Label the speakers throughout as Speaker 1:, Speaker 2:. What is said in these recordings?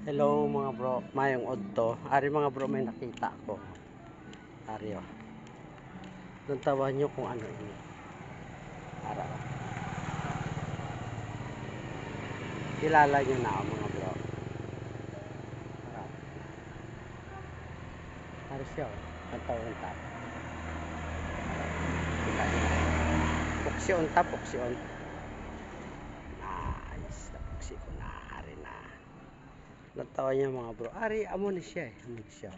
Speaker 1: Hello mga bro, mayong odto. Ari mga bro, may nakita ko. Ari oh. Doon tawan nyo kung ano ini. Ara oh. Kilala nyo na oh, mga bro. Ara. Ari siya oh. Ang tawang tap. Puksi on tap, puksi on. Nice. Puksi ko na. Ari na. Doon tawan nyo mga bro. Ari, amo ni siya eh. Amo ni siya.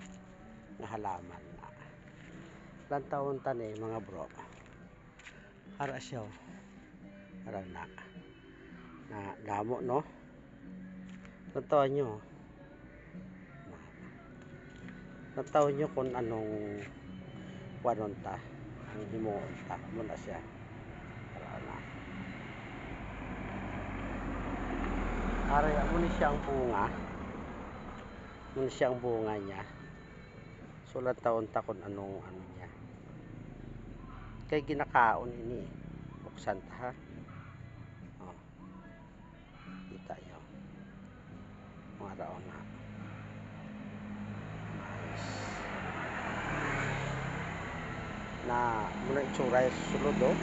Speaker 1: Na halaman na. Lantawon tani mga bro. Ara siya oh. Ara na. Na damo no. Natawa nyo. Natawa nyo kung anong wanon ta. Ang himuon ta. Muna siya. Para na. Aray, muna siya ang bunga. Muna siya ang bunga niya. Sulat taon ta kung anong ano niya. Kay ginakaon ini. Buksan ta ha. Oh. Kita nyo. Mga raon na. Na muna itsura sa sulod oh.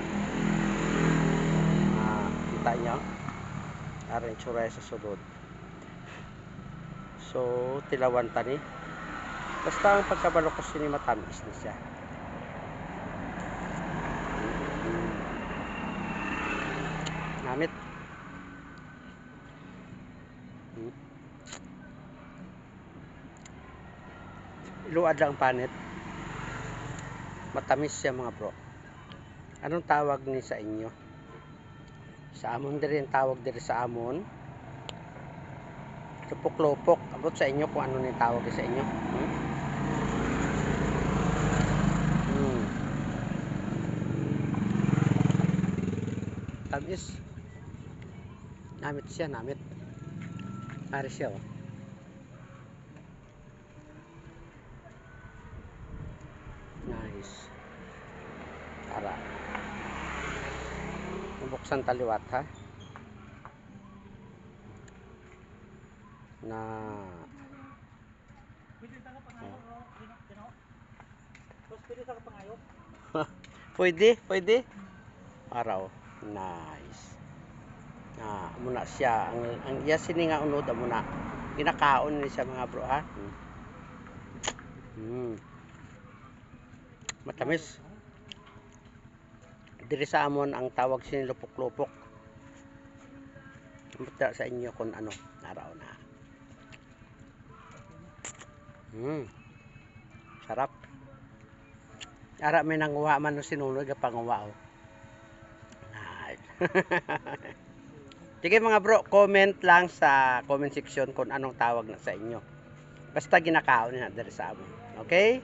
Speaker 1: Kita nyo aring itsura sa sulod. So tilawan tani basta ang pagkabalokos ni matamis na siya. Namit iluad lang panit. Matamis siya mga bro. Anong tawag ni sa inyo? Sa amon diri ang tawag diri sa amon. Lupok-lupok. Abot sa inyo kung ano ni tawag sa inyo. Tamis. Namit siya, namit. Ari siya oh. Nice. Ara. Buksan taliwat ha. Na pwede, pwede. Araw. Nice. Muna siya ang iya sini nga unod muna. Ginakaon ni siya mga bro ha. Matamis. Diri sa amon ang tawag sini lupok-lupok. Mata sa inyo kung ano araw na. Sarap. Ara may nanguha man no sinunod ga panguha oh. Nice. Sige mga bro, comment lang sa comment section kung anong tawag na sa inyo. Basta ginakaon na diri sa amon. Okay?